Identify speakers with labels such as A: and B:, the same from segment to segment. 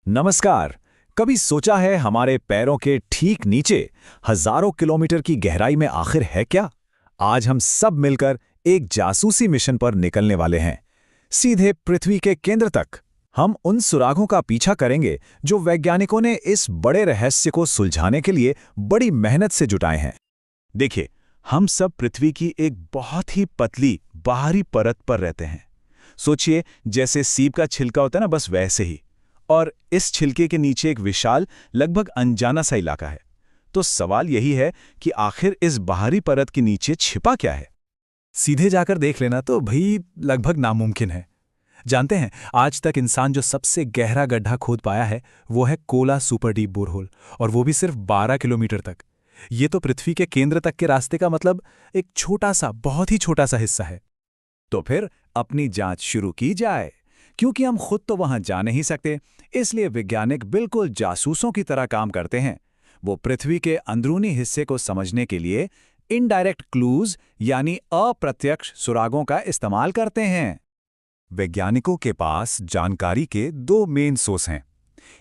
A: नमस्कार। कभी सोचा है हमारे पैरों के ठीक नीचे हजारों किलोमीटर की गहराई में आखिर है क्या? आज हम सब मिलकर एक जासूसी मिशन पर निकलने वाले हैं, सीधे पृथ्वी के केंद्र तक। हम उन सुरागों का पीछा करेंगे जो वैज्ञानिकों ने इस बड़े रहस्य को सुलझाने के लिए बड़ी मेहनत से जुटाए हैं।
B: देखिए, हम सब पृथ्वी की एक बहुत ही पतली बाहरी परत पर रहते हैं। सोचिए, जैसे सीप का छिलका होता है ना, बस वैसे ही। और इस छिलके के नीचे एक विशाल, लगभग अनजाना सा इलाका है। तो सवाल यही है कि आखिर इस बाहरी परत के नीचे छिपा क्या है?
C: सीधे जाकर देख लेना तो भई लगभग नामुमकिन है। जानते हैं, आज तक इंसान जो सबसे गहरा गड्ढा खोद पाया है वो है कोला सुपर डीप बोरहोल, और वो भी सिर्फ 12 किलोमीटर तक। ये तो पृथ्वी के केंद्र तक के रास्ते का मतलब एक छोटा सा, बहुत ही छोटा सा हिस्सा है।
A: तो फिर अपनी जांच शुरू की जाए। क्योंकि हम खुद तो वहां जा नहीं सकते, इसलिए वैज्ञानिक बिल्कुल जासूसों की तरह काम करते हैं। वो पृथ्वी के अंदरूनी हिस्से को समझने के लिए इनडायरेक्ट क्लूज यानी अप्रत्यक्ष सुरागों का इस्तेमाल करते हैं। वैज्ञानिकों के पास जानकारी के दो मेन सोर्स हैं।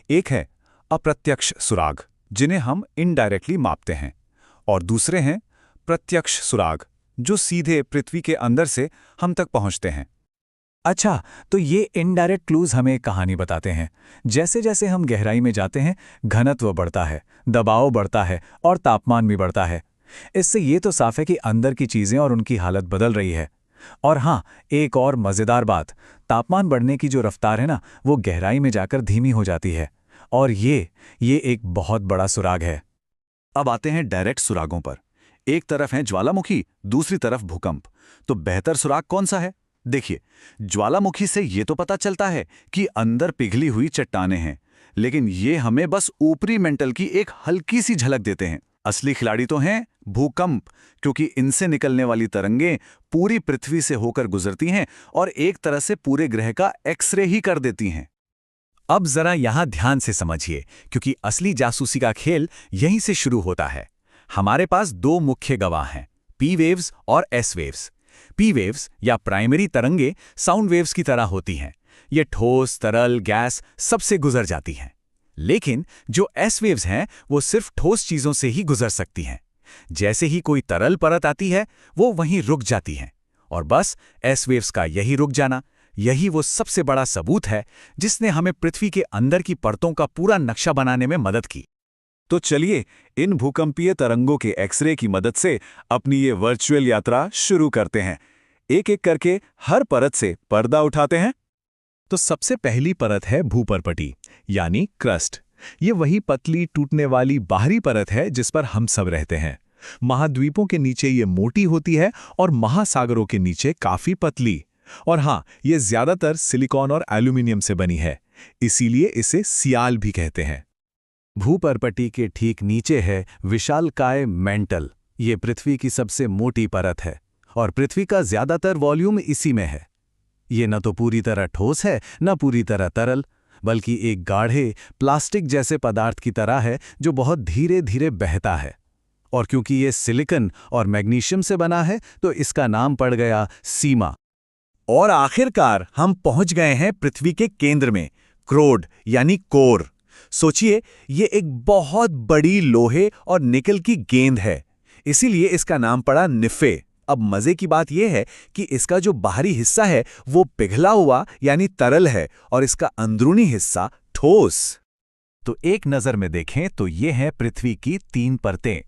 A: एक है अप्रत्यक्ष सुराग, जिन्हें हम इनडायरेक्टली मापते हैं, और दूसरे हैं प्रत्यक्ष सुराग, जो सीधे पृथ्वी के अंदर से हम तक पहुंचते हैं।
C: अच्छा, तो ये इनडायरेक्ट क्लूज हमें एक कहानी बताते हैं। जैसे जैसे हम गहराई में जाते हैं, घनत्व बढ़ता है, दबाव बढ़ता है और तापमान भी बढ़ता है। इससे ये तो साफ है कि अंदर की चीजें और उनकी हालत बदल रही है। और हाँ, एक और मजेदार बात, तापमान बढ़ने की जो रफ्तार है ना, वो गहराई में जाकर धीमी हो जाती है। और ये एक बहुत बड़ा सुराग है।
B: अब आते हैं डायरेक्ट सुरागों पर। एक तरफ है ज्वालामुखी, दूसरी तरफ भूकंप। तो बेहतर सुराग कौन सा है? देखिए, ज्वालामुखी से ये तो पता चलता है कि अंदर पिघली हुई चट्टानें हैं, लेकिन ये हमें बस ऊपरी मेंटल की एक हल्की सी झलक देते हैं। असली खिलाड़ी तो हैं भूकंप, क्योंकि इनसे निकलने वाली तरंगें पूरी पृथ्वी से होकर गुजरती हैं और एक तरह से पूरे ग्रह का एक्सरे ही कर देती हैं।
A: अब जरा यहां ध्यान से समझिए, क्योंकि असली जासूसी का खेल यहीं से शुरू होता है। हमारे पास दो मुख्य गवाह हैं, पी वेव्स और एस वेव्स। पी वेव्स या प्राइमरी तरंगे साउंड वेव्स की तरह होती हैं। ये ठोस, तरल, गैस सबसे गुजर जाती हैं। लेकिन जो एस वेव्स हैं, वो सिर्फ ठोस चीजों से ही गुजर सकती हैं। जैसे ही कोई तरल परत आती है, वो वहीं रुक जाती हैं। और बस एस वेव्स का यही रुक जाना, यही वो सबसे बड़ा सबूत है जिसने हमें पृथ्वी के अंदर की परतों का पूरा नक्शा बनाने में मदद की।
B: तो चलिए, इन भूकंपीय तरंगों के एक्सरे की मदद से अपनी ये वर्चुअल यात्रा शुरू करते हैं। एक एक करके हर परत से पर्दा उठाते हैं।
C: तो सबसे पहली परत है भूपरपटी, यानी क्रस्ट। ये वही पतली, टूटने वाली बाहरी परत है जिस पर हम सब रहते हैं। महाद्वीपों के नीचे ये मोटी होती है और महासागरों के नीचे काफी पतली। और हाँ, ये ज्यादातर सिलिकॉन और एल्यूमिनियम से बनी है, इसीलिए इसे सियाल भी कहते हैं।
A: भूपरपटी के ठीक नीचे है विशालकाय मेंटल। ये पृथ्वी की सबसे मोटी परत है और पृथ्वी का ज्यादातर वॉल्यूम इसी में है। ये न तो पूरी तरह ठोस है, न पूरी तरह तरल, बल्कि एक गाढ़े प्लास्टिक जैसे पदार्थ की तरह है जो बहुत धीरे धीरे बहता है। और क्योंकि ये सिलिकॉन और मैग्नीशियम से बना है, तो इसका नाम पड़ गया सीमा। और आखिरकार हम पहुंच गए हैं पृथ्वी के केंद्र में, क्रोड यानी कोर। सोचिए, ये एक बहुत बड़ी लोहे और निकल की गेंद है, इसीलिए इसका नाम पड़ा निफे। अब मजे की बात यह है कि इसका जो बाहरी हिस्सा है वो पिघला हुआ यानी तरल है, और इसका अंदरूनी हिस्सा ठोस। तो एक नजर में देखें तो ये है पृथ्वी की 3 परतें।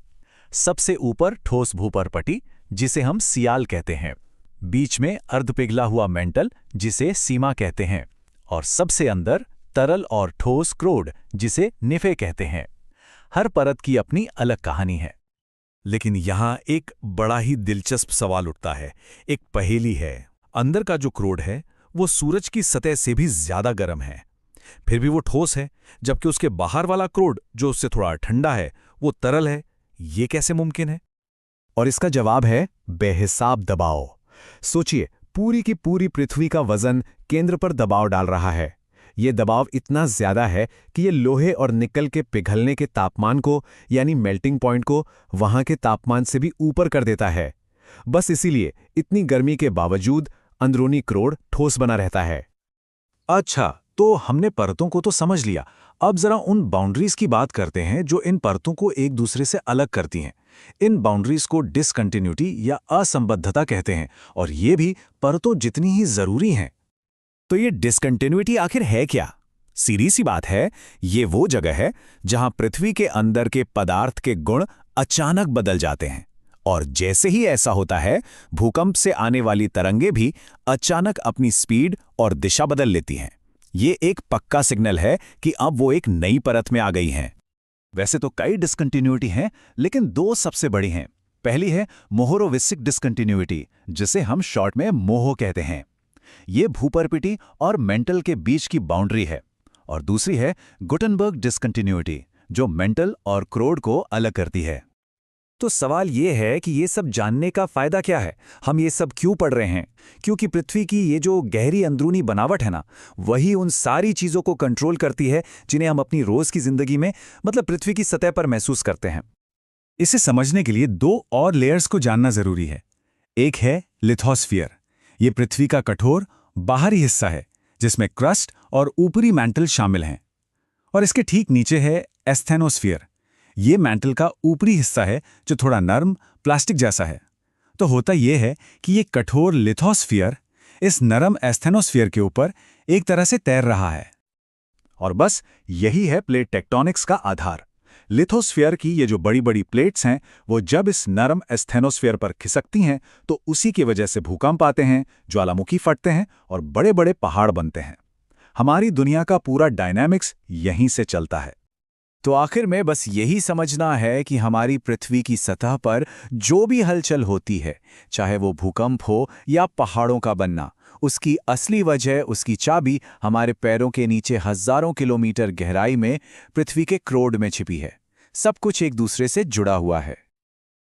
A: सबसे ऊपर ठोस भूपरपटी, जिसे हम सियाल कहते हैं। बीच में अर्ध पिघला हुआ मेंटल, जिसे सीमा कहते हैं। और सबसे अंदर तरल और ठोस क्रोड, जिसे निफे कहते हैं। हर परत की अपनी अलग कहानी है।
C: लेकिन यहां एक बड़ा ही दिलचस्प सवाल उठता है, एक पहेली है। अंदर का जो क्रोड है वो सूरज की सतह से भी ज्यादा गर्म है, फिर भी वो ठोस है, जबकि उसके बाहर वाला क्रोड जो उससे थोड़ा ठंडा है वो तरल है। ये कैसे मुमकिन है?
A: और इसका जवाब है बेहिसाब दबाव। सोचिए, पूरी की पूरी पृथ्वी का वजन केंद्र पर दबाव डाल रहा है। ये दबाव इतना ज्यादा है कि ये लोहे और निकल के पिघलने के तापमान को, यानी मेल्टिंग पॉइंट को, वहां के तापमान से भी ऊपर कर देता है। बस इसीलिए इतनी गर्मी के बावजूद अंदरूनी क्रोड ठोस बना रहता है।
B: अच्छा,
C: तो हमने परतों को तो समझ लिया, अब जरा उन बाउंड्रीज की बात करते हैं जो इन परतों को एक दूसरे से अलग करती हैं। इन बाउंड्रीज को डिसकंटिन्यूटी या असंबद्धता कहते हैं, और ये भी परतों जितनी ही जरूरी हैं।
D: तो ये डिसकंटिन्यूटी आखिर है क्या? सीधी सी बात है, ये वो जगह है जहां पृथ्वी के अंदर के पदार्थ के गुण अचानक बदल जाते हैं, और जैसे ही ऐसा होता है, भूकंप से आने वाली तरंगें भी अचानक अपनी स्पीड और दिशा बदल लेती हैं। ये एक पक्का सिग्नल है कि अब वो एक नई परत में आ गई हैं।
B: वैसे तो कई डिसकंटिन्यूटी हैं, लेकिन दो सबसे बड़ी हैं। पहली है मोहोरोविसिक डिसकंटिन्यूटी, जिसे हम शॉर्ट में मोहो कहते हैं। ये भूपर्पिटी और मेंटल के बीच की बाउंड्री है। और दूसरी है गुटनबर्ग डिसकंटिन्यूटी, जो मेंटल और क्रोड को अलग करती है।
C: तो सवाल ये है कि ये सब जानने का फायदा क्या है, हम ये सब क्यों पढ़ रहे हैं? क्योंकि पृथ्वी की ये जो गहरी अंदरूनी बनावट है ना, वही उन सारी चीज़ों को कंट्रोल करती है जिन्हें हम अपनी रोज़ की ज़िंदगी में, मतलब पृथ्वी की सतह पर महसूस करते हैं।
E: इसे समझने के लिए दो और लेयर्स को जानना जरूरी है। एक है लिथोस्फीयर। ये पृथ्वी का कठोर बाहरी हिस्सा है जिसमें क्रस्ट और ऊपरी मैंटल शामिल हैं। और इसके ठीक नीचे है एस्थेनोस्फीयर। ये मैंटल का ऊपरी हिस्सा है जो थोड़ा नर्म प्लास्टिक जैसा है। तो होता यह है कि ये कठोर लिथोस्फीयर इस नरम एस्थेनोस्फीयर के ऊपर एक तरह से तैर रहा है।
B: और बस यही है प्लेट टेक्टोनिक्स का आधार। लिथोस्फीयर की ये जो बड़ी बड़ी प्लेट्स हैं, वो जब इस नरम एस्थेनोस्फीयर पर खिसकती हैं तो उसी की वजह से भूकंप आते हैं, ज्वालामुखी फटते हैं और बड़े बड़े पहाड़ बनते हैं। हमारी दुनिया का पूरा डायनामिक्स यहीं से चलता है।
C: तो आखिर में बस यही समझना है कि हमारी पृथ्वी की सतह पर जो भी हलचल होती है, चाहे वो भूकंप हो या पहाड़ों का बनना, उसकी असली वजह, उसकी चाबी हमारे पैरों के नीचे हजारों किलोमीटर गहराई में पृथ्वी के क्रोड में छिपी है। सब कुछ एक दूसरे से जुड़ा हुआ है।